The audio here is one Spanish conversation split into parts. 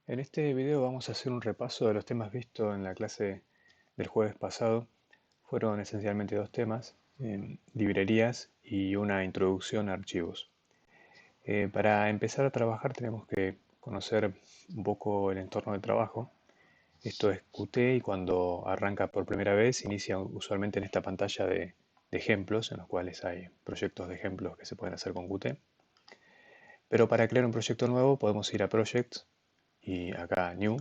En este video vamos a hacer un repaso de los temas vistos en la clase del jueves pasado. Fueron esencialmente dos temas, librerías y una introducción a archivos. Para empezar a trabajar tenemos que conocer un poco el entorno de trabajo. Esto es Qt y cuando arranca por primera vez inicia usualmente en esta pantalla de ejemplos en los cuales hay proyectos de ejemplos que se pueden hacer con Qt. Pero para crear un proyecto nuevo podemos ir a Project y acá New,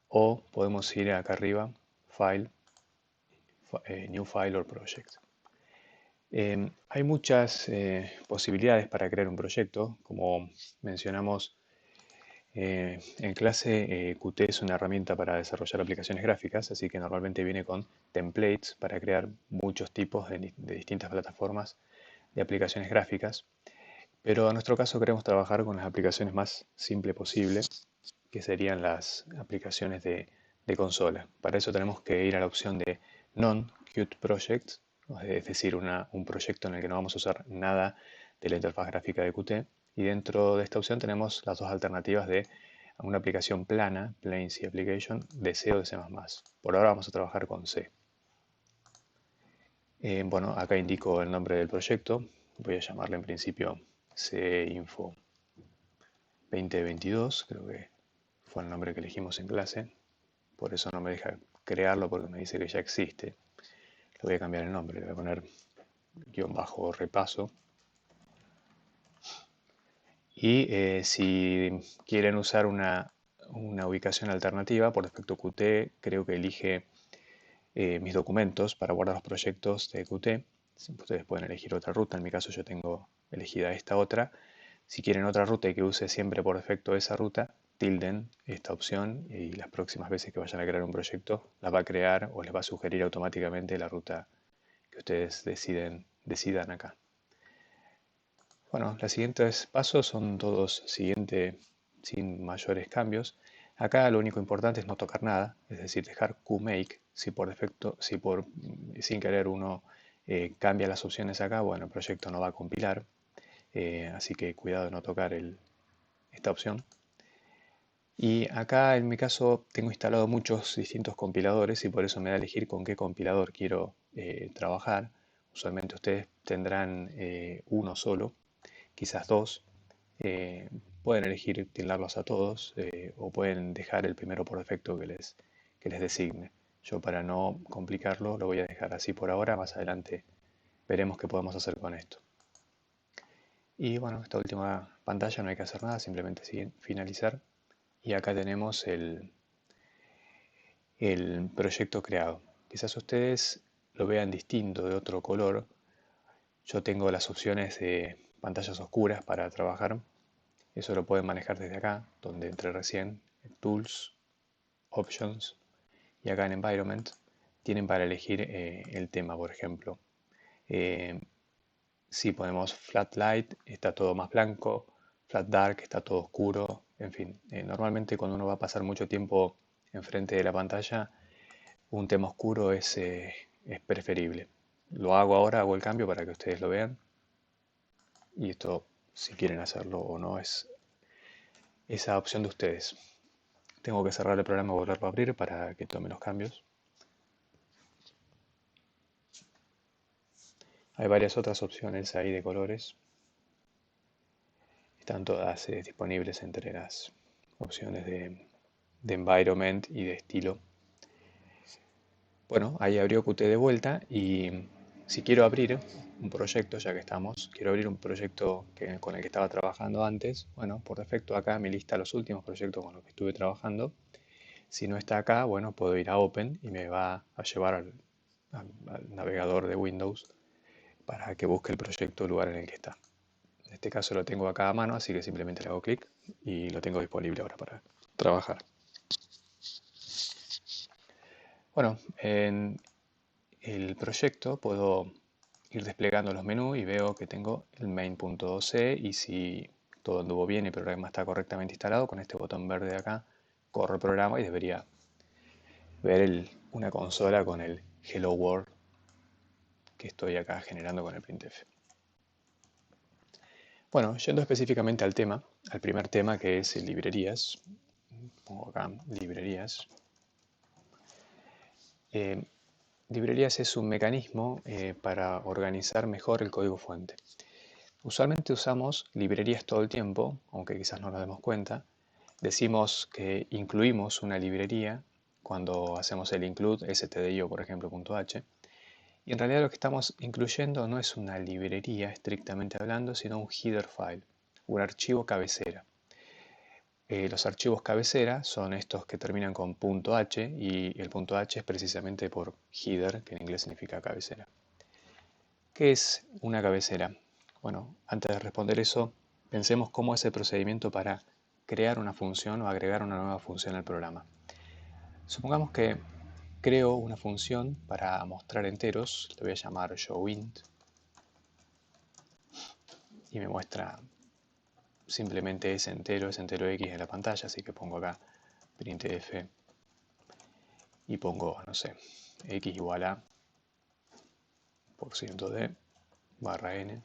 o podemos ir acá arriba, File, New File or Project. Hay muchas posibilidades para crear un proyecto. Como mencionamos en clase, Qt es una herramienta para desarrollar aplicaciones gráficas, así que normalmente viene con templates para crear muchos tipos de distintas plataformas de aplicaciones gráficas. Pero en nuestro caso queremos trabajar con las aplicaciones más simples posible, que serían las aplicaciones de consola. Para eso tenemos que ir a la opción de Non-Qt Project, es decir, un proyecto en el que no vamos a usar nada de la interfaz gráfica de Qt. Y dentro de esta opción tenemos las dos alternativas de una aplicación plana, Plain C Application, de C o de C++. Por ahora vamos a trabajar con C. Bueno, acá indico el nombre del proyecto. Voy a llamarle en principio C Info 2022, creo que fue el nombre que elegimos en clase. Por eso no me deja crearlo porque me dice que ya existe. Le voy a cambiar el nombre, le voy a poner guión bajo repaso. Y si quieren usar una ubicación alternativa, por defecto Qt creo que elige mis documentos para guardar los proyectos de Qt. Ustedes pueden elegir otra ruta, en mi caso yo tengo elegida esta otra. Si quieren otra ruta y que use siempre por defecto esa ruta, tilden esta opción y las próximas veces que vayan a crear un proyecto la va a crear o les va a sugerir automáticamente la ruta que ustedes decidan acá. Bueno, los siguientes pasos son todos sin mayores cambios. Acá lo único importante es no tocar nada, es decir, dejar QMake. Si por defecto, sin querer uno cambia las opciones acá, bueno, el proyecto no va a compilar. Así que cuidado de no tocar esta opción. Y acá en mi caso tengo instalado muchos distintos compiladores y por eso me da a elegir con qué compilador quiero trabajar. Usualmente ustedes tendrán uno solo, quizás dos. Eh, Pueden elegir tildarlos a todos o pueden dejar el primero por defecto que les designe. Yo para no complicarlo lo voy a dejar así por ahora, más adelante veremos qué podemos hacer con esto. Y bueno, esta última pantalla no hay que hacer nada, simplemente finalizar. Y acá tenemos el proyecto creado. Quizás ustedes lo vean distinto, de otro color. Yo tengo las opciones de pantallas oscuras para trabajar. Eso lo pueden manejar desde acá, donde entré recién, Tools, Options, y acá en Environment tienen para elegir el tema, por ejemplo. Eh, si ponemos Flat Light, está todo más blanco, Flat Dark, está todo oscuro, en fin. Normalmente cuando uno va a pasar mucho tiempo enfrente de la pantalla, un tema oscuro es preferible. Lo hago ahora, hago el cambio para que ustedes lo vean. Y esto, si quieren hacerlo o no, es esa opción de ustedes. Tengo que cerrar el programa y volverlo a abrir para que tome los cambios. Hay varias otras opciones ahí de colores. Están todas disponibles entre las opciones de environment y de estilo. Bueno, ahí abrió Qt de vuelta y si quiero abrir un proyecto, ya que estamos, quiero abrir un proyecto con el que estaba trabajando antes, bueno, por defecto acá me lista los últimos proyectos con los que estuve trabajando. Si no está acá, bueno, puedo ir a Open y me va a llevar al navegador de Windows para que busque el proyecto el lugar en el que está. En este caso lo tengo acá a mano, así que simplemente le hago clic y lo tengo disponible ahora para trabajar. Bueno, en el proyecto puedo ir desplegando los menús y veo que tengo el main.c y si todo anduvo bien y el programa está correctamente instalado, con este botón verde de acá corro el programa y debería ver una consola con el Hello World que estoy acá generando con el printf. Bueno, yendo específicamente al tema, al primer tema que es librerías, pongo acá librerías. Librerías es un mecanismo para organizar mejor el código fuente. Usualmente usamos librerías todo el tiempo, aunque quizás no nos demos cuenta. Decimos que incluimos una librería cuando hacemos el include stdio, por ejemplo, .h. Y en realidad lo que estamos incluyendo no es una librería estrictamente hablando, sino un header file, un archivo cabecera. Los archivos cabecera son estos que terminan con .h y el .h es precisamente por header, que en inglés significa cabecera. ¿Qué es una cabecera? Bueno, antes de responder eso, pensemos cómo es el procedimiento para crear una función o agregar una nueva función al programa. Supongamos que creo una función para mostrar enteros, le voy a llamar showInt, y me muestra simplemente ese entero x en la pantalla, así que pongo acá printf y pongo, no sé, x igual a %d barra n.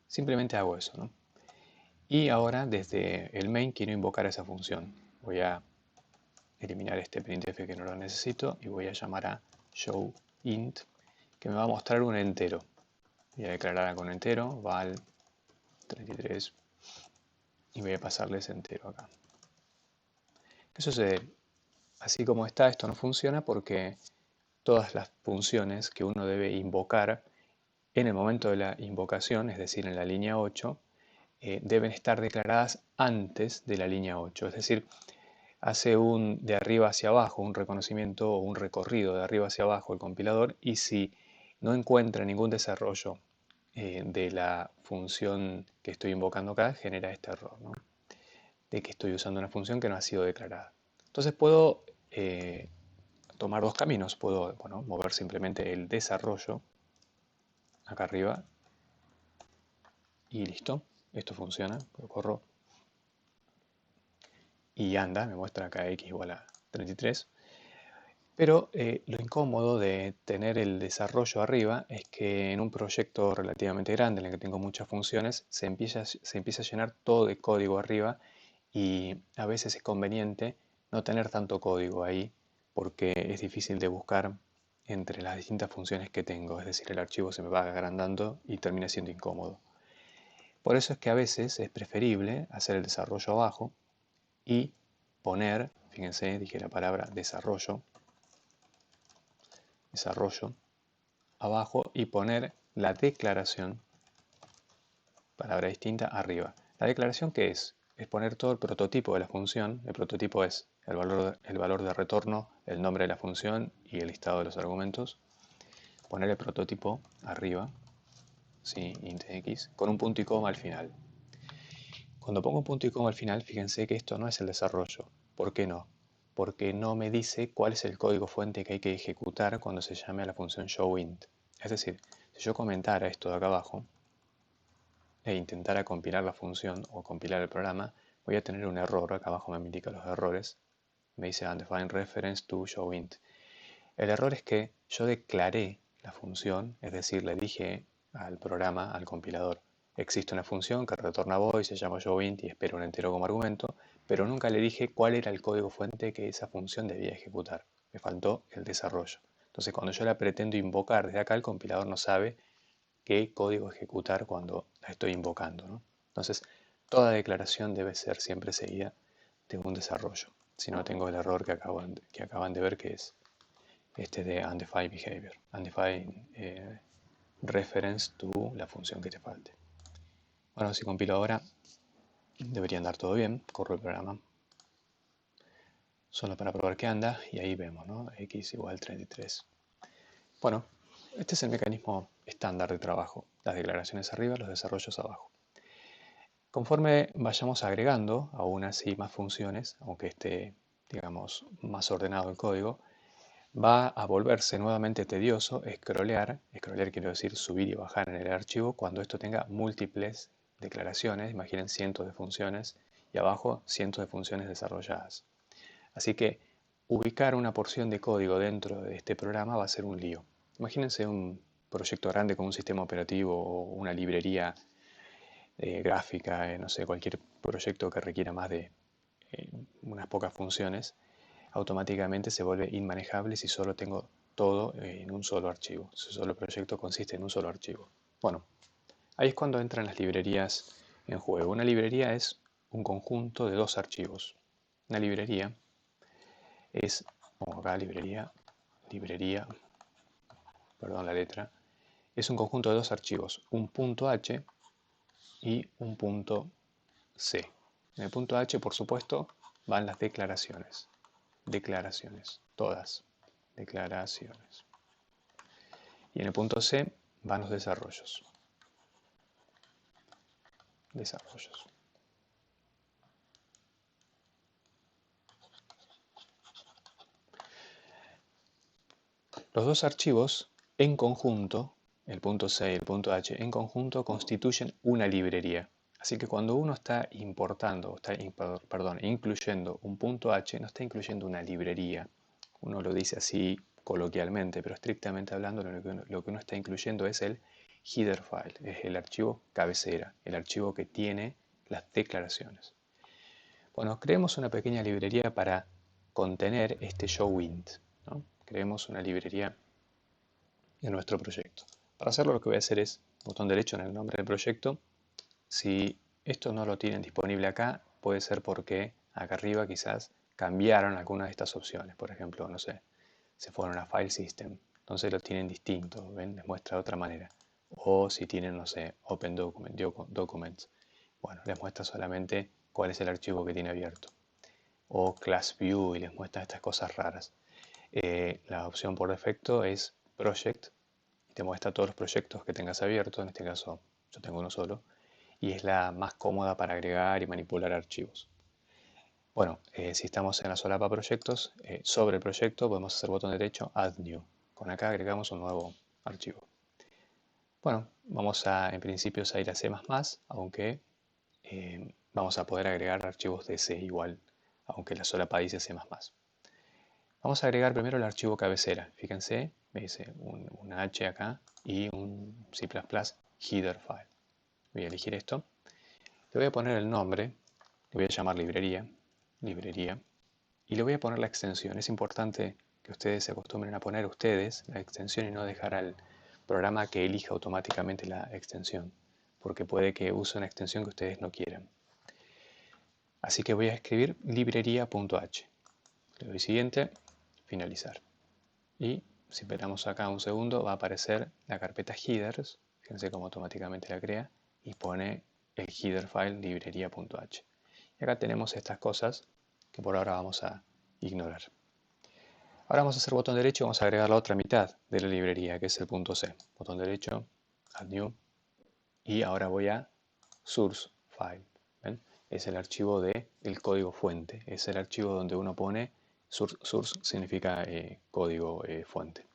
Simplemente hago eso, ¿no? Y ahora desde el main quiero invocar esa función. Voy a eliminar este printf que no lo necesito y voy a llamar a showInt, que me va a mostrar un entero. Voy a declarar con entero, val 33, y voy a pasarle ese entero acá. ¿Qué sucede? Así como está, esto no funciona porque todas las funciones que uno debe invocar en el momento de la invocación, es decir, en la línea 8, deben estar declaradas antes de la línea 8. Es decir, hace un de arriba hacia abajo, un reconocimiento o un recorrido de arriba hacia abajo el compilador, y si no encuentra ningún desarrollo de la función que estoy invocando acá, genera este error, ¿no? De que estoy usando una función que no ha sido declarada. Entonces puedo tomar dos caminos. Puedo mover simplemente el desarrollo acá arriba y listo. Esto funciona. Lo corro y anda, me muestra acá x igual a 33. Pero lo incómodo de tener el desarrollo arriba es que en un proyecto relativamente grande en el que tengo muchas funciones, se empieza a llenar todo de código arriba y a veces es conveniente no tener tanto código ahí porque es difícil de buscar entre las distintas funciones que tengo, es decir, el archivo se me va agrandando y termina siendo incómodo. Por eso es que a veces es preferible hacer el desarrollo abajo y poner, fíjense, dije la palabra desarrollo abajo y poner la declaración, palabra distinta, arriba. ¿La declaración qué es? Es poner todo el prototipo de la función. El prototipo es el valor de retorno, el nombre de la función y el listado de los argumentos. Poner el prototipo arriba, ¿sí? Int x, con un punto y coma al final. Cuando pongo un punto y coma al final, fíjense que esto no es el desarrollo. ¿Por qué no? Porque no me dice cuál es el código fuente que hay que ejecutar cuando se llame a la función showInt. Es decir, si yo comentara esto de acá abajo e intentara compilar la función o compilar el programa, voy a tener un error. Acá abajo me indica los errores. Me dice undefined reference to showInt. El error es que yo declaré la función, es decir, le dije al programa, al compilador, existe una función que retorna void, se llama showInt y espera un entero como argumento, pero nunca le dije cuál era el código fuente que esa función debía ejecutar. Me faltó el desarrollo. Entonces, cuando yo la pretendo invocar desde acá, el compilador no sabe qué código ejecutar cuando la estoy invocando, ¿no? Entonces, toda declaración debe ser siempre seguida de un desarrollo. Si no, tengo el error que acaban de ver, que es este de undefined behavior, undefined reference to la función que te falte. Bueno, si compilo ahora, debería andar todo bien. Corro el programa solo para probar que anda y ahí vemos, ¿no? X igual 33. Bueno, este es el mecanismo estándar de trabajo. Las declaraciones arriba, los desarrollos abajo. Conforme vayamos agregando aún así más funciones, aunque esté, digamos, más ordenado el código, va a volverse nuevamente tedioso scrollear quiero decir subir y bajar en el archivo cuando esto tenga múltiples declaraciones, imaginen cientos de funciones y abajo cientos de funciones desarrolladas. Así que ubicar una porción de código dentro de este programa va a ser un lío. Imagínense un proyecto grande con un sistema operativo o una librería gráfica, no sé, cualquier proyecto que requiera más de unas pocas funciones, automáticamente se vuelve inmanejable si solo tengo todo en un solo archivo. Si solo el proyecto consiste en un solo archivo. Bueno, ahí es cuando entran las librerías en juego. Una librería es un conjunto de dos archivos. Una librería es, pongo acá librería, perdón la letra, es un conjunto de dos archivos, un .h y un .c. En el .h, por supuesto, van las declaraciones. Declaraciones, todas. Declaraciones. Y en el .c van los desarrollos. Desarrollos. Los dos archivos en conjunto, el .c y el .h en conjunto, constituyen una librería. Así que cuando uno está importando, incluyendo un .h, no está incluyendo una librería. Uno lo dice así coloquialmente, pero estrictamente hablando lo que uno está incluyendo es el header file, es el archivo cabecera, el archivo que tiene las declaraciones. Bueno, creemos una pequeña librería para contener este showInt, ¿no? Creemos una librería en nuestro proyecto. Para hacerlo lo que voy a hacer es botón derecho en el nombre del proyecto. Si esto no lo tienen disponible acá, puede ser porque acá arriba quizás cambiaron alguna de estas opciones. Por ejemplo, no sé, se fueron a File System, entonces lo tienen distinto, ¿ven? Les muestra de otra manera. O si tienen, no sé, Open Documents, bueno, les muestra solamente cuál es el archivo que tiene abierto. O Class View y les muestra estas cosas raras. La opción por defecto es Project, y te muestra todos los proyectos que tengas abiertos, en este caso yo tengo uno solo, y es la más cómoda para agregar y manipular archivos. Bueno, si estamos en la solapa proyectos, sobre el proyecto podemos hacer botón derecho, Add New. Con acá agregamos un nuevo archivo. Bueno, vamos a, en principio, a ir a C++, aunque vamos a poder agregar archivos de C igual, aunque la solapa dice C++. Vamos a agregar primero el archivo cabecera. Fíjense, me dice una H acá y un C++ header file. Voy a elegir esto. Le voy a poner el nombre, le voy a llamar librería, y le voy a poner la extensión. Es importante que ustedes se acostumbren a poner ustedes la extensión y no dejar al programa que elija automáticamente la extensión, porque puede que use una extensión que ustedes no quieran. Así que voy a escribir librería.h. Le doy siguiente, finalizar. Y si esperamos acá un segundo, va a aparecer la carpeta headers. Fíjense cómo automáticamente la crea y pone el header file librería.h. Y acá tenemos estas cosas que por ahora vamos a ignorar. Ahora vamos a hacer botón derecho y vamos a agregar la otra mitad de la librería, que es el .c. Botón derecho, Add New, y ahora voy a Source File. ¿Ven? Es el archivo del código fuente, es el archivo donde uno pone, source significa código fuente,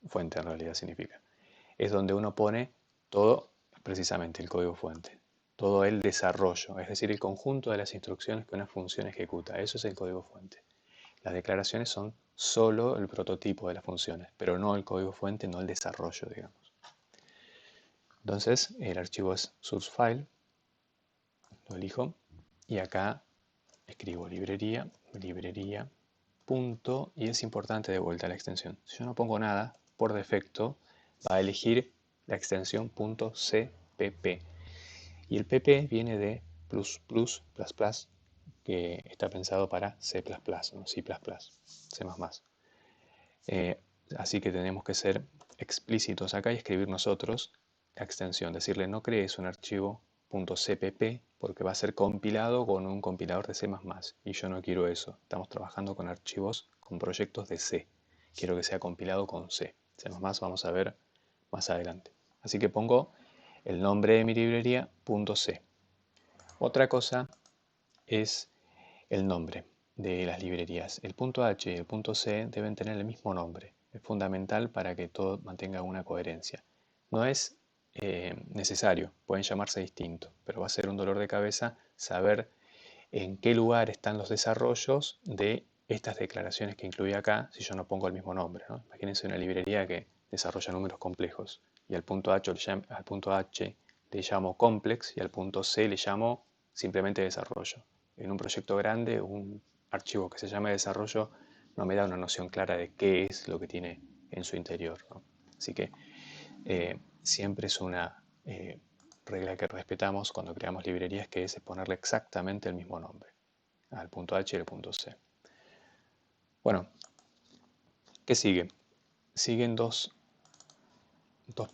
fuente en realidad significa. Es donde uno pone todo, precisamente el código fuente, todo el desarrollo, es decir, el conjunto de las instrucciones que una función ejecuta, eso es el código fuente. Las declaraciones son solo el prototipo de las funciones, pero no el código fuente, no el desarrollo, digamos. Entonces, el archivo es source file, lo elijo, y acá escribo librería, punto, y es importante de vuelta la extensión. Si yo no pongo nada, por defecto va a elegir la extensión .cpp. Y el pp viene de plus, que está pensado para C++, ¿no? C++, C++. Así que tenemos que ser explícitos acá y escribir nosotros la extensión. Decirle no crees un archivo .cpp porque va a ser compilado con un compilador de C++. Y yo no quiero eso. Estamos trabajando con archivos, con proyectos de C. Quiero que sea compilado con C. C++ vamos a ver más adelante. Así que pongo el nombre de mi librería .c. Otra cosa es el nombre de las librerías. El .h y el .c deben tener el mismo nombre. Es fundamental para que todo mantenga una coherencia. No es necesario, pueden llamarse distinto, pero va a ser un dolor de cabeza saber en qué lugar están los desarrollos de estas declaraciones que incluye acá si yo no pongo el mismo nombre, ¿no? Imagínense una librería que desarrolla números complejos y al .h le llamo complex y al .c le llamo simplemente desarrollo. En un proyecto grande, un archivo que se llame desarrollo no me da una noción clara de qué es lo que tiene en su interior, ¿no? Así que siempre es una regla que respetamos cuando creamos librerías, que es ponerle exactamente el mismo nombre al punto H y al punto C. Bueno, ¿qué sigue? Siguen dos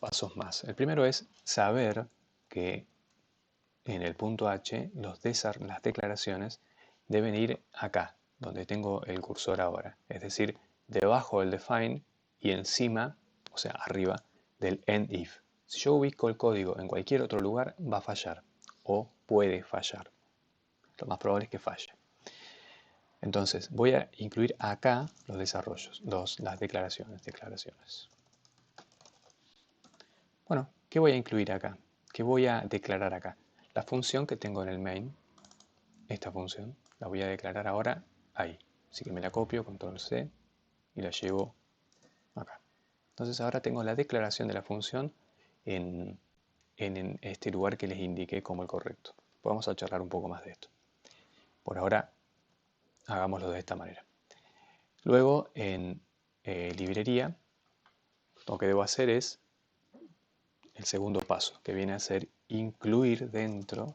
pasos más. El primero es saber que en el punto H las declaraciones deben ir acá, donde tengo el cursor ahora. Es decir, debajo del define y encima, o sea, arriba del endIf. Si yo ubico el código en cualquier otro lugar, va a fallar o puede fallar. Lo más probable es que falle. Entonces, voy a incluir acá los desarrollos, las declaraciones. Bueno, ¿qué voy a incluir acá? ¿Qué voy a declarar acá? La función que tengo en el main, esta función, la voy a declarar ahora ahí. Así que me la copio, control C, y la llevo acá. Entonces ahora tengo la declaración de la función en este lugar que les indiqué como el correcto. Vamos a charlar un poco más de esto. Por ahora, hagámoslo de esta manera. Luego, en librería, lo que debo hacer es el segundo paso, que viene a ser incluir dentro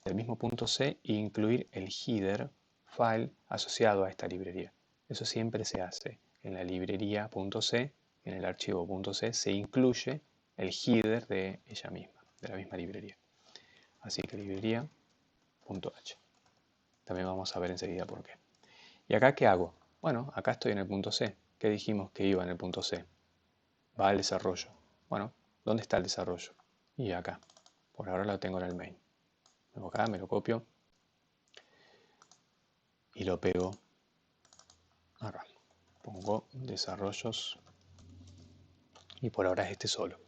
del mismo punto C, incluir el header file asociado a esta librería. Eso siempre se hace. En la librería.c, en el archivo .c, se incluye el header de ella misma, de la misma librería. Así que librería.h. También vamos a ver enseguida por qué. ¿Y acá qué hago? Bueno, acá estoy en el punto C. ¿Qué dijimos que iba en el punto C? Va al desarrollo. Bueno, ¿dónde está el desarrollo? Y acá. Por ahora lo tengo en el main. Vengo acá, me lo copio y lo pego acá. Pongo desarrollos y por ahora es este solo.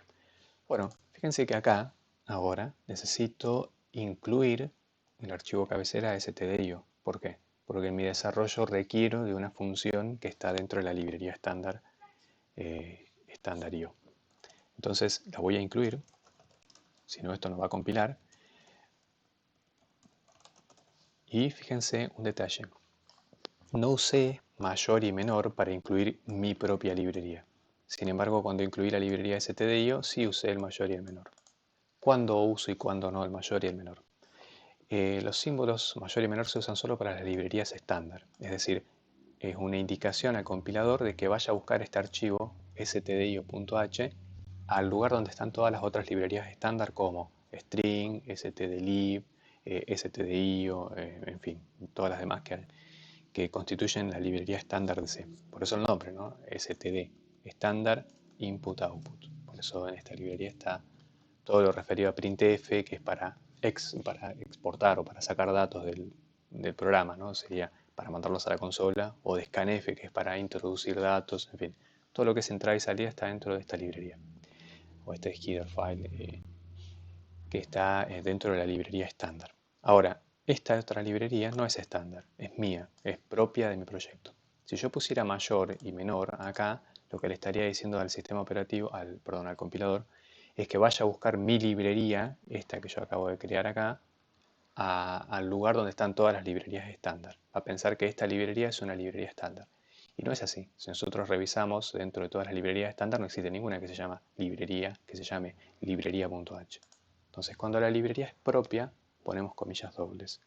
Bueno, fíjense que acá ahora necesito incluir el archivo cabecera stdio. ¿Por qué? Porque en mi desarrollo requiero de una función que está dentro de la librería estándar estándar.io. Entonces la voy a incluir, si no esto no va a compilar. Y fíjense un detalle. No usé mayor y menor para incluir mi propia librería. Sin embargo, cuando incluí la librería stdio, sí usé el mayor y el menor. ¿Cuándo uso y cuándo no el mayor y el menor? Los símbolos mayor y menor se usan solo para las librerías estándar. Es decir, es una indicación al compilador de que vaya a buscar este archivo stdio.h al lugar donde están todas las otras librerías estándar como string, stdlib, stdio, en fin, todas las demás que constituyen la librería estándar de C. Por eso el nombre, ¿no? std, estándar input output. Por eso en esta librería está todo lo referido a printf, que es para exportar o para sacar datos del programa, ¿no? Sería para mandarlos a la consola, o de scanf, que es para introducir datos, en fin. Todo lo que es entrada y salida está dentro de esta librería, o este header file que está dentro de la librería estándar. Ahora, esta otra librería no es estándar, es mía, es propia de mi proyecto. Si yo pusiera mayor y menor acá, lo que le estaría diciendo al sistema operativo, al compilador, es que vaya a buscar mi librería, esta que yo acabo de crear acá, al lugar donde están todas las librerías estándar. Va a pensar que esta librería es una librería estándar. Y no es así. Si nosotros revisamos dentro de todas las librerías estándar, no existe ninguna que se llame librería.h. Entonces, cuando la librería es propia, ponemos comillas dobles.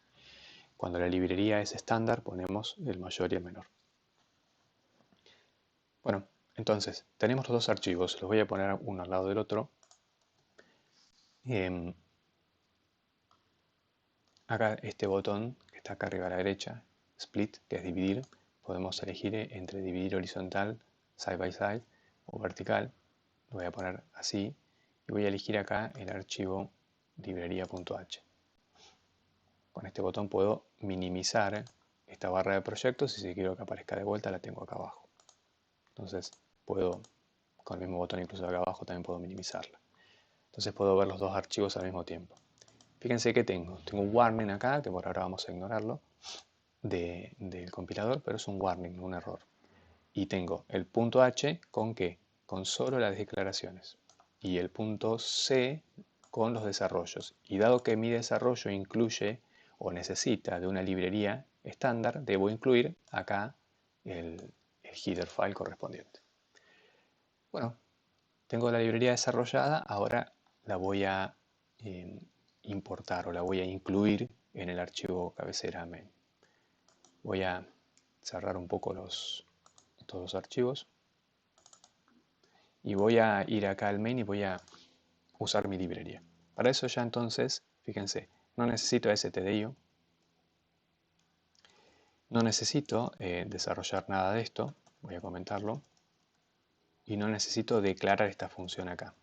Cuando la librería es estándar, ponemos el mayor y el menor. Bueno, entonces, tenemos los dos archivos. Los voy a poner uno al lado del otro. Acá este botón que está acá arriba a la derecha, Split, que es dividir, podemos elegir entre dividir horizontal, side by side, o vertical. Lo voy a poner así y voy a elegir acá el archivo librería.h. Con este botón puedo minimizar esta barra de proyectos y si quiero que aparezca de vuelta la tengo acá abajo. Entonces puedo, con el mismo botón incluso acá abajo también puedo minimizarla. Entonces puedo ver los dos archivos al mismo tiempo. Fíjense que tengo un warning acá, que por ahora vamos a ignorarlo, del compilador, pero es un warning, un error. Y tengo el punto H con ¿qué? Con solo las declaraciones. Y el punto C con los desarrollos. Y dado que mi desarrollo incluye o necesita de una librería estándar, debo incluir acá el header file correspondiente. Bueno, tengo la librería desarrollada, ahora la voy a importar o la voy a incluir en el archivo cabecera main. Voy a cerrar un poco todos los archivos y voy a ir acá al main y voy a usar mi librería. Para eso ya entonces, fíjense, no necesito stdio, no necesito desarrollar nada de esto, voy a comentarlo, y no necesito declarar esta función acá.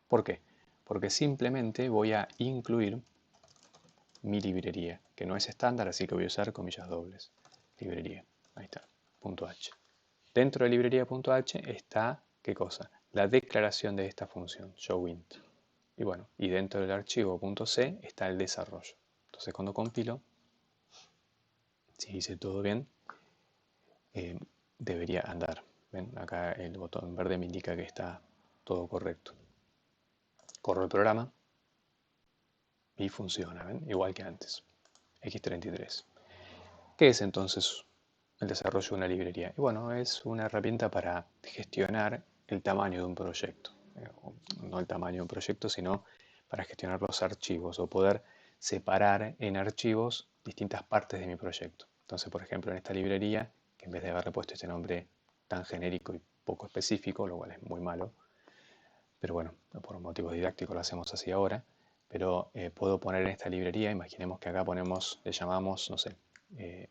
¿Por qué? Porque simplemente voy a incluir mi librería, que no es estándar, así que voy a usar comillas dobles. Librería, ahí está, .h. Dentro de librería.h está, ¿qué cosa? La declaración de esta función, showInt. Y bueno, y dentro del archivo .c está el desarrollo. Entonces cuando compilo, si hice todo bien, debería andar. ¿Ven? Acá el botón verde me indica que está todo correcto. Corro el programa y funciona, ¿ven? Igual que antes. X33. ¿Qué es entonces el desarrollo de una librería? Y bueno, es una herramienta para gestionar el tamaño de un proyecto. No el tamaño de un proyecto, sino para gestionar los archivos o poder separar en archivos distintas partes de mi proyecto. Entonces, por ejemplo, en esta librería, que en vez de haberle puesto este nombre tan genérico y poco específico, lo cual es muy malo, pero bueno, por motivos didácticos lo hacemos así ahora, pero puedo poner en esta librería, imaginemos que acá le llamamos, no sé,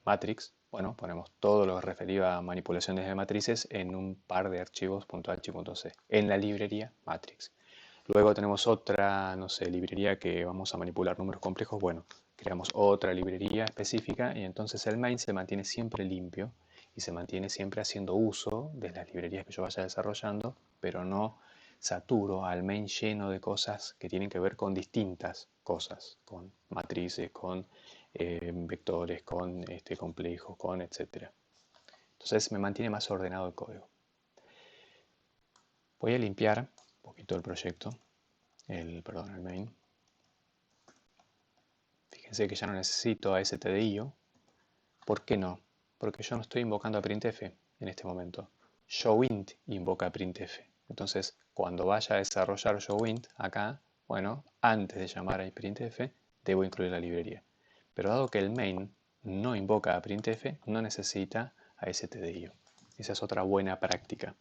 matrix, bueno, ponemos todo lo referido a manipulaciones de matrices en un par de archivos .h y .c, en la librería matrix. Luego tenemos otra, no sé, librería que vamos a manipular números complejos, bueno, creamos otra librería específica y entonces el main se mantiene siempre limpio y se mantiene siempre haciendo uso de las librerías que yo vaya desarrollando, pero no saturo al main lleno de cosas que tienen que ver con distintas cosas, con matrices, con vectores, con complejos, con etcétera. Entonces me mantiene más ordenado el código. Voy a limpiar un poquito el proyecto, el main. Fíjense que ya no necesito a stdio. ¿Por qué no? Porque yo no estoy invocando a printf en este momento. ShowInt invoca a printf. Entonces, cuando vaya a desarrollar showInt acá, bueno, antes de llamar a printf, debo incluir la librería. Pero dado que el main no invoca a printf, no necesita a stdio. Esa es otra buena práctica.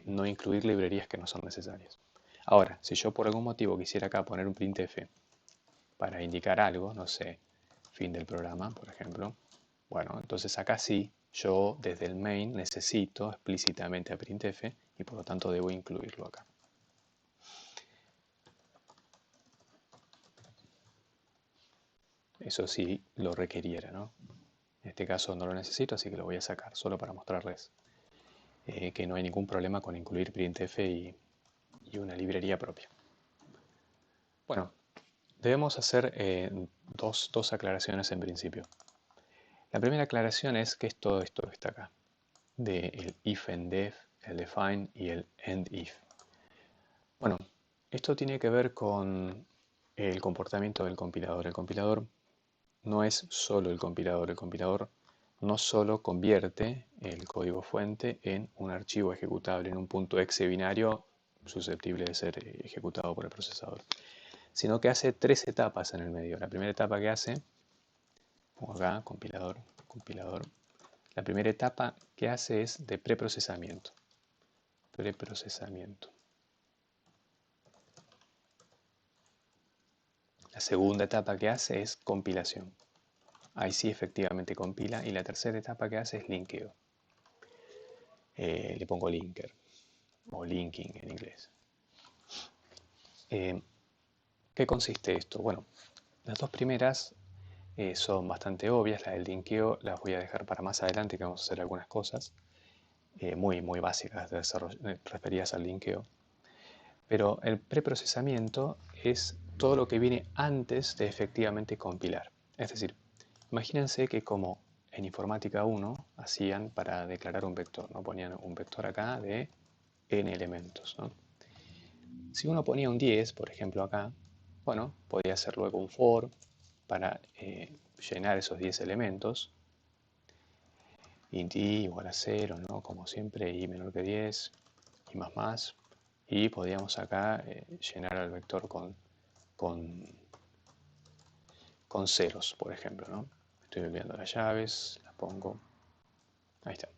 No incluir librerías que no son necesarias. Ahora, si yo por algún motivo quisiera acá poner un printf para indicar algo, no sé, fin del programa, por ejemplo, bueno, entonces acá sí, yo desde el main necesito explícitamente a printf y por lo tanto debo incluirlo acá. Eso sí lo requeriera, ¿no? En este caso no lo necesito, así que lo voy a sacar, solo para mostrarles que no hay ningún problema con incluir printf y una librería propia. Bueno, debemos hacer dos aclaraciones en principio. La primera aclaración es que es todo esto que está acá, del if and def, el define y el end if. Bueno, esto tiene que ver con el comportamiento del compilador. El compilador no es solo el compilador no solo convierte el código fuente en un archivo ejecutable, en un .exe binario susceptible de ser ejecutado por el procesador, sino que hace tres etapas en el medio. La primera etapa que hace, pongo acá, compilador. La primera etapa que hace es de preprocesamiento. La segunda etapa que hace es compilación. Ahí sí efectivamente compila. Y la tercera etapa que hace es linkeo. Le pongo linker o linking en inglés. ¿Qué consiste esto? Bueno, las dos primeras son bastante obvias. La del linkeo las voy a dejar para más adelante, que vamos a hacer algunas cosas muy básicas referidas al linkeo. Pero el preprocesamiento es todo lo que viene antes de efectivamente compilar. Es decir, imagínense que como en informática 1 hacían para declarar un vector, ¿no? Ponían un vector acá de n elementos, ¿no? Si uno ponía un 10, por ejemplo acá, bueno, podía hacer luego un for para llenar esos 10 elementos. Int i igual a 0, ¿no? Como siempre, i menor que 10, i más. Y podríamos acá llenar al vector con ceros, por ejemplo, ¿no? Estoy olvidando las llaves, las pongo. Ahí está.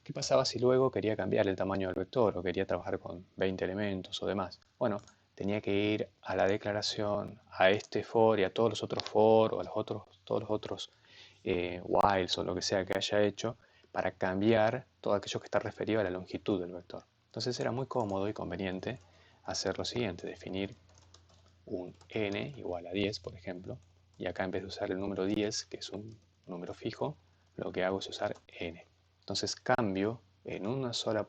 ¿Qué pasaba si luego quería cambiar el tamaño del vector o quería trabajar con 20 elementos o demás? Bueno, tenía que ir a la declaración, a este for y a todos los otros for o a todos los otros whiles o lo que sea que haya hecho para cambiar todo aquello que está referido a la longitud del vector. Entonces era muy cómodo y conveniente hacer lo siguiente, definir un n igual a 10, por ejemplo, y acá en vez de usar el número 10, que es un número fijo, lo que hago es usar n. Entonces cambio en una sola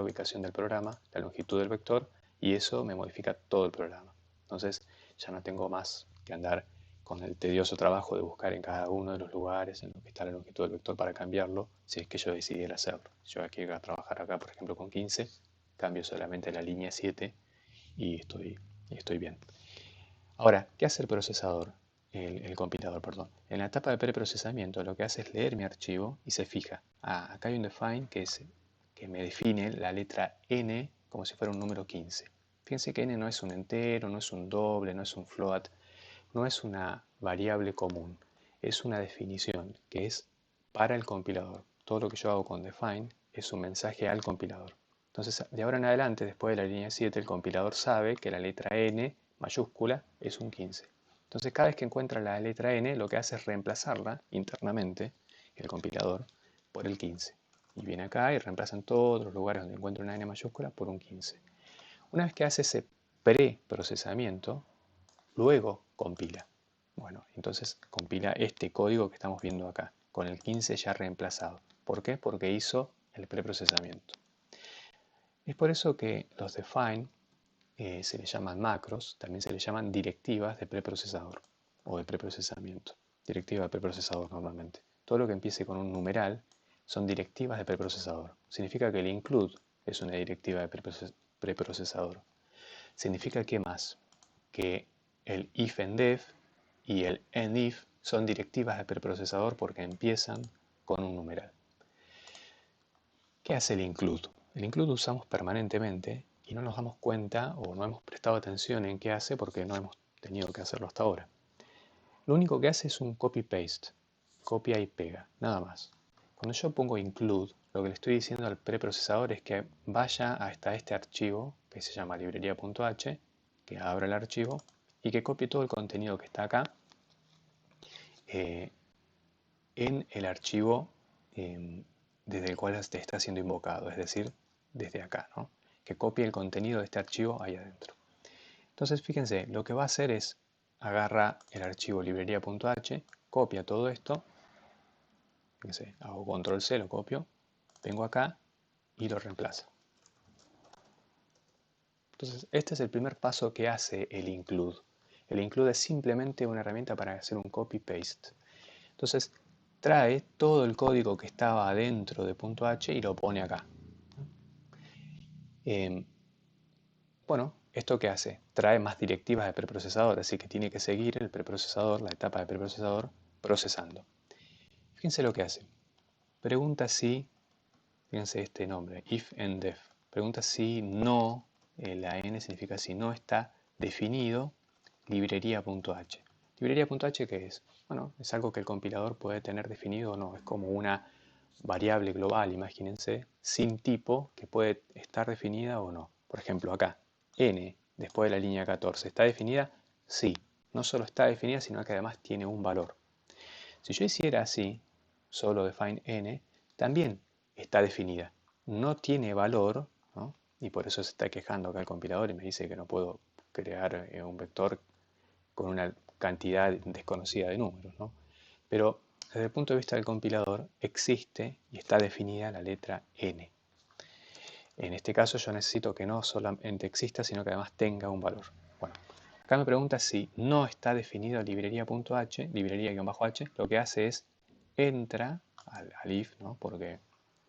ubicación del programa la longitud del vector y eso me modifica todo el programa. Entonces ya no tengo más que andar con el tedioso trabajo de buscar en cada uno de los lugares en los que está la longitud del vector para cambiarlo, si es que yo decidiera hacerlo. Yo aquí voy a trabajar acá, por ejemplo, con 15, cambio solamente la línea 7 y estoy bien. Ahora, ¿qué hace el procesador? El compilador, perdón. En la etapa de preprocesamiento lo que hace es leer mi archivo y se fija. Acá hay un define que me define la letra n como si fuera un número 15. Fíjense que n no es un entero, no es un doble, no es un float, no es una variable común. Es una definición que es para el compilador. Todo lo que yo hago con define es un mensaje al compilador. Entonces, de ahora en adelante, después de la línea 7, el compilador sabe que la letra n mayúscula es un 15. Entonces, cada vez que encuentra la letra n, lo que hace es reemplazarla internamente, el compilador, por el 15. Y viene acá y reemplaza en todos los lugares donde encuentra una n mayúscula por un 15. Una vez que hace ese preprocesamiento, luego compila. Bueno, entonces compila este código que estamos viendo acá, con el 15 ya reemplazado. ¿Por qué? Porque hizo el preprocesamiento. Es por eso que los define se les llaman macros, también se les llaman directivas de preprocesador o de preprocesamiento. Directiva de preprocesador normalmente. Todo lo que empiece con un numeral son directivas de preprocesador. Significa que el include es una directiva de preprocesador. Significa que más que el if-and-def y el end-if son directivas de preprocesador porque empiezan con un numeral. ¿Qué hace el include? El include usamos permanentemente y no nos damos cuenta o no hemos prestado atención en qué hace porque no hemos tenido que hacerlo hasta ahora. Lo único que hace es un copy-paste, copia y pega, nada más. Cuando yo pongo include, lo que le estoy diciendo al preprocesador es que vaya hasta este archivo que se llama librería.h, que abra el archivo y que copie todo el contenido que está acá en el archivo desde el cual te está siendo invocado, es decir, desde acá, ¿no? Que copie el contenido de este archivo ahí adentro. Entonces, fíjense, lo que va a hacer es agarra el archivo librería.h, copia todo esto, fíjense, hago control C, lo copio, vengo acá y lo reemplazo. Entonces, este es el primer paso que hace el include. El include es simplemente una herramienta para hacer un copy-paste. Entonces, trae todo el código que estaba adentro de .h y lo pone acá. Bueno, ¿esto qué hace? Trae más directivas de preprocesador, así que tiene que seguir el preprocesador, la etapa de preprocesador, procesando. Fíjense lo que hace. Pregunta si, fíjense este nombre, if and def. Pregunta si no, la n significa si no está definido librería.h. Librería.h, ¿qué es? Bueno, es algo que el compilador puede tener definido o no. Es como una variable global, imagínense, sin tipo que puede estar definida o no. Por ejemplo, acá, n, después de la línea 14, ¿está definida? Sí. No solo está definida, sino que además tiene un valor. Si yo hiciera así, solo define n, también está definida. No tiene valor, ¿no? Y por eso se está quejando acá el compilador y me dice que no puedo crear un vector con una cantidad desconocida de números, ¿no? Pero desde el punto de vista del compilador existe y está definida la letra n. En este caso yo necesito que no solamente exista, sino que además tenga un valor. Bueno, acá me pregunta si no está definido librería.h, librería-h, lo que hace es entra al if, ¿no? Porque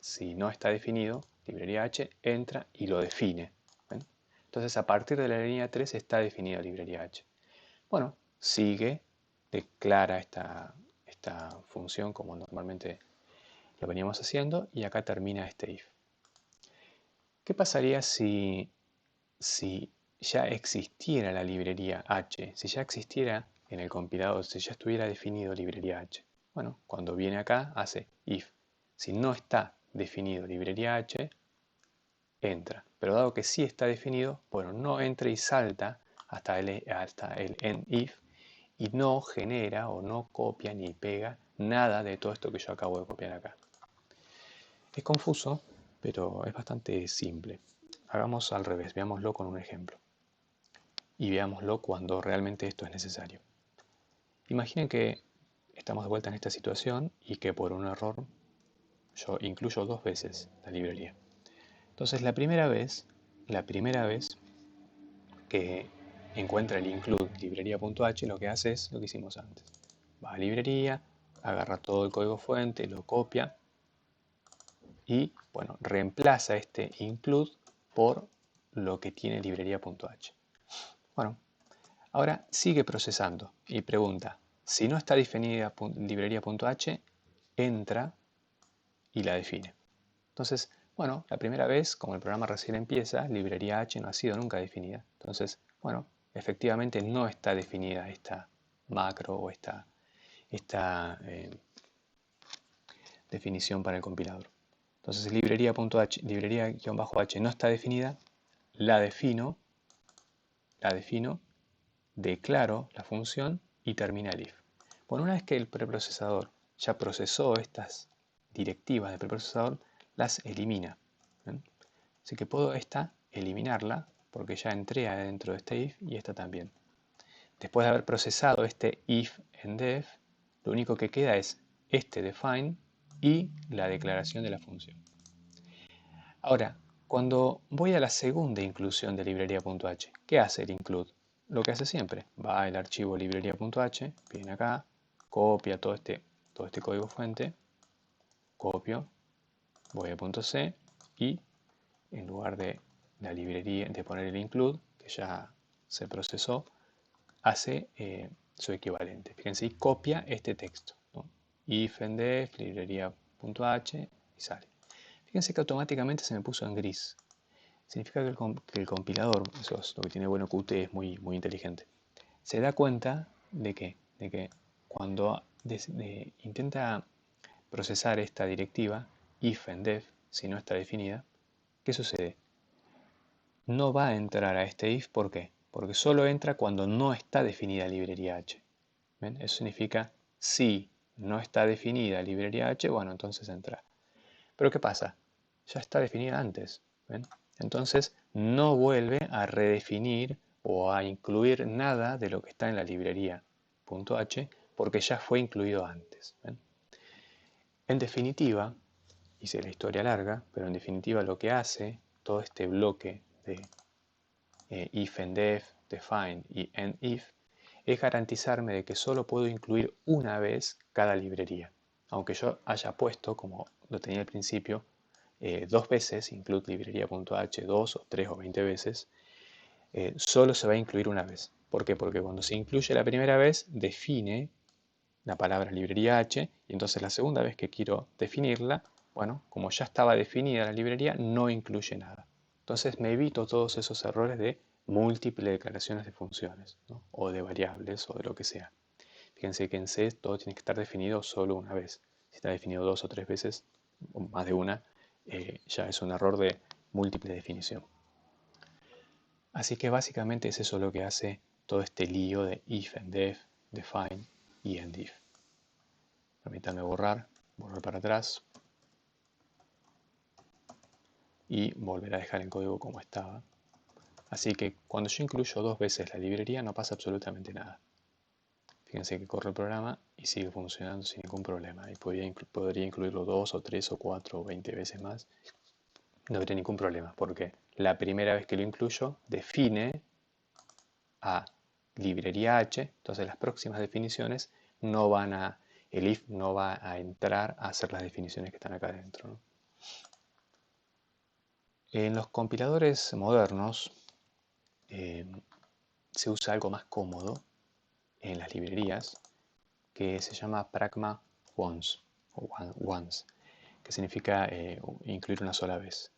si no está definido, librería h entra y lo define. ¿Ven? Entonces a partir de la línea 3 está definida librería h. Bueno, sigue declara esta función como normalmente lo veníamos haciendo, y acá termina este if. ¿Qué pasaría si ya existiera la librería H? Si ya existiera en el compilador, si ya estuviera definido librería H. Bueno, cuando viene acá hace if. Si no está definido librería H, entra. Pero dado que sí está definido, bueno, no entra y salta hasta el end if y no genera o no copia ni pega nada de todo esto que yo acabo de copiar acá. Es confuso, pero es bastante simple. Hagamos al revés, veámoslo con un ejemplo. Y veámoslo cuando realmente esto es necesario. Imaginen que estamos de vuelta en esta situación y que por un error yo incluyo 2 veces la librería. Entonces la primera vez que encuentra el include librería.h, lo que hace es lo que hicimos antes. Va a librería, agarra todo el código fuente, lo copia y, bueno, reemplaza este include por lo que tiene librería.h. Bueno, ahora sigue procesando y pregunta, si no está definida librería.h, entra y la define. Entonces, bueno, la primera vez, como el programa recién empieza, librería H no ha sido nunca definida. Entonces, bueno, efectivamente no está definida esta macro o esta definición para el compilador. Entonces, librería.h, librería-h no está definida, la defino, declaro la función y termina el if. Bueno, una vez que el preprocesador ya procesó estas directivas del preprocesador, las elimina. ¿Ven? Así que puedo eliminarla porque ya entré adentro de este if y esta también. Después de haber procesado este if en def, lo único que queda es este define y la declaración de la función. Ahora, cuando voy a la segunda inclusión de librería.h, ¿qué hace el include? Lo que hace siempre, va al archivo librería.h, viene acá, copia todo este código fuente, copio, voy a .c y en lugar de la librería, de poner el include, que ya se procesó, hace su equivalente. Fíjense, y copia este texto, ¿no? If en def, librería.h y sale. Fíjense que automáticamente se me puso en gris. Significa que el compilador, eso es lo que tiene bueno Qt, es muy inteligente. Se da cuenta de que cuando intenta procesar esta directiva, if en def, si no está definida, ¿qué sucede? No va a entrar a este if, ¿por qué? Porque solo entra cuando no está definida librería H. ¿Ven? Eso significa si no está definida librería H, bueno, entonces entra. Pero ¿qué pasa? Ya está definida antes. ¿Ven? Entonces no vuelve a redefinir o a incluir nada de lo que está en la librería .h porque ya fue incluido antes. ¿Ven? En definitiva, hice la historia larga, pero en definitiva lo que hace todo este bloque de if en def, define y end if es garantizarme de que solo puedo incluir una vez cada librería. Aunque yo haya puesto, como lo tenía al principio, 2 veces, include librería.h 2 o 3 o 20 veces, solo se va a incluir una vez. ¿Por qué? Porque cuando se incluye la primera vez, define la palabra librería H, y entonces la segunda vez que quiero definirla, bueno, como ya estaba definida la librería, no incluye nada. Entonces me evito todos esos errores de múltiples declaraciones de funciones, ¿no? O de variables o de lo que sea. Fíjense que en C todo tiene que estar definido solo una vez. Si está definido 2 o 3 veces, o más de una, ya es un error de múltiple definición. Así que básicamente es eso lo que hace todo este lío de if en def, define y end if. Permítanme borrar para atrás y volver a dejar el código como estaba. Así que cuando yo incluyo 2 veces la librería no pasa absolutamente nada. Fíjense que corre el programa y sigue funcionando sin ningún problema. Y podría incluirlo 2 o 3 o 4 o 20 veces más. No habría ningún problema porque la primera vez que lo incluyo define a librería H, entonces las próximas definiciones no van a, el if no va a entrar a hacer las definiciones que están acá adentro, ¿no? En los compiladores modernos se usa algo más cómodo en las librerías, que se llama pragma once, que significa incluir una sola vez.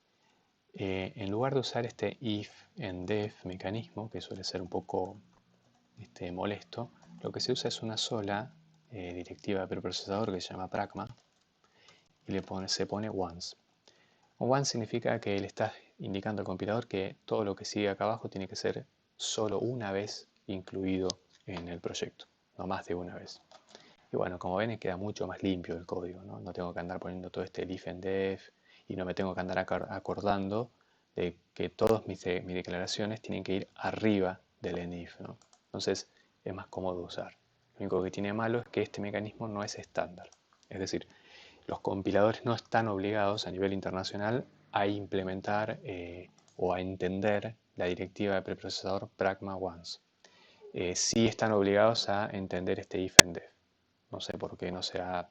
En lugar de usar este if and def mecanismo, que suele ser un poco molesto, lo que se usa es una sola directiva de preprocesador que se llama pragma y se pone once. Once significa que le estás indicando al compilador que todo lo que sigue acá abajo tiene que ser solo una vez incluido en el proyecto, no más de una vez. Y bueno, como ven, queda mucho más limpio el código, ¿no? No tengo que andar poniendo todo este if and def y no me tengo que andar acordando de que todas mis declaraciones tienen que ir arriba del enif, ¿no? Entonces es más cómodo usar. Lo único que tiene malo es que este mecanismo no es estándar. Es decir, los compiladores no están obligados a nivel internacional a implementar o a entender la directiva de preprocesador pragma once. Sí están obligados a entender este if and def. No sé por qué no se ha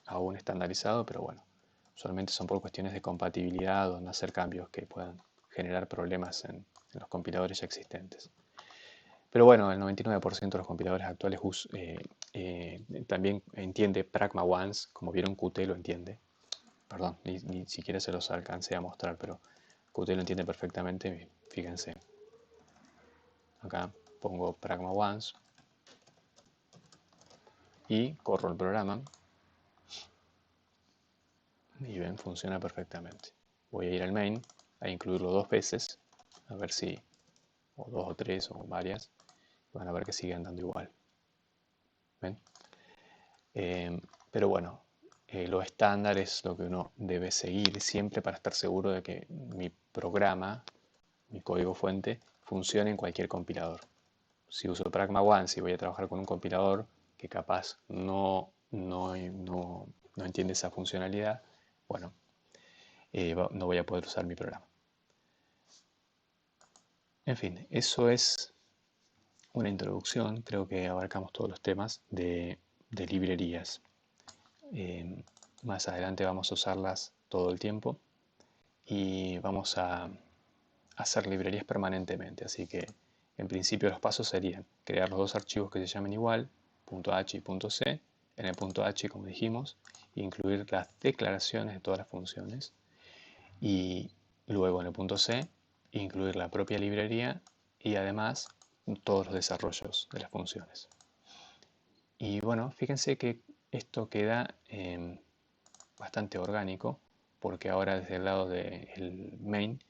aún estandarizado, pero bueno, solamente son por cuestiones de compatibilidad o no hacer cambios que puedan generar problemas en los compiladores ya existentes. Pero bueno, el 99% de los compiladores actuales también entiende pragma once, como vieron Qt lo entiende. Perdón, ni siquiera se los alcancé a mostrar, pero Qt lo entiende perfectamente. Fíjense, acá pongo pragma once y corro el programa y ven, funciona perfectamente. Voy a ir al main, a incluirlo dos veces, a ver si, o dos o tres o varias, van a ver que sigue andando igual. ¿Ven? Pero bueno, lo estándar es lo que uno debe seguir siempre para estar seguro de que mi programa, mi código fuente, funcione en cualquier compilador. Si uso Pragma One, si voy a trabajar con un compilador que capaz no entiende esa funcionalidad, bueno, no voy a poder usar mi programa. En fin, eso es una introducción. Creo que abarcamos todos los temas de librerías. Más adelante vamos a usarlas todo el tiempo y vamos a hacer librerías permanentemente. Así que en principio los pasos serían crear los dos archivos que se llamen igual, .h y .c. En el .h, como dijimos, incluir las declaraciones de todas las funciones y luego en el .c incluir la propia librería y además todos los desarrollos de las funciones. Y bueno, fíjense que esto queda bastante orgánico porque ahora desde el lado del main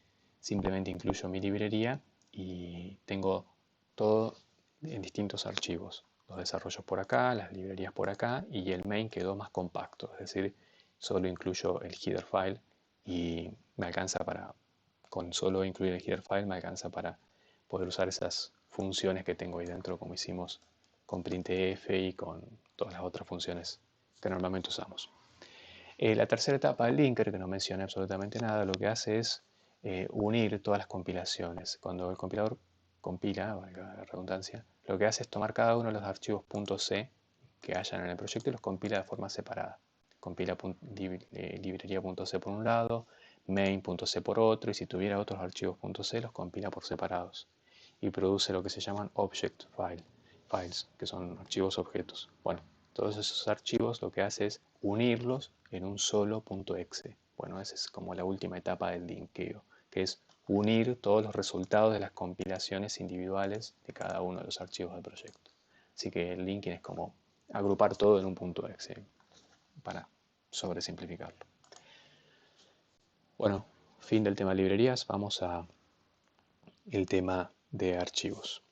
simplemente incluyo mi librería y tengo todo en distintos archivos. Los desarrollos por acá, las librerías por acá y el main quedó más compacto, es decir, solo incluyo el header file y me alcanza con solo incluir el header file me alcanza para poder usar esas funciones que tengo ahí dentro como hicimos con printf y con todas las otras funciones que normalmente usamos. La tercera etapa del linker, que no mencioné absolutamente nada, lo que hace es unir todas las compilaciones. Cuando el compilador compila, valga la redundancia, lo que hace es tomar cada uno de los archivos .c que hayan en el proyecto y los compila de forma separada. Compila librería.c por un lado, main.c por otro, y si tuviera otros archivos .c los compila por separados. Y produce lo que se llaman object files, que son archivos objetos. Bueno, todos esos archivos lo que hace es unirlos en un solo .exe. Bueno, esa es como la última etapa del linkeo, que es unir todos los resultados de las compilaciones individuales de cada uno de los archivos del proyecto. Así que el linking es como agrupar todo en un .exe para sobresimplificarlo. Bueno, fin del tema de librerías, vamos a el tema de archivos.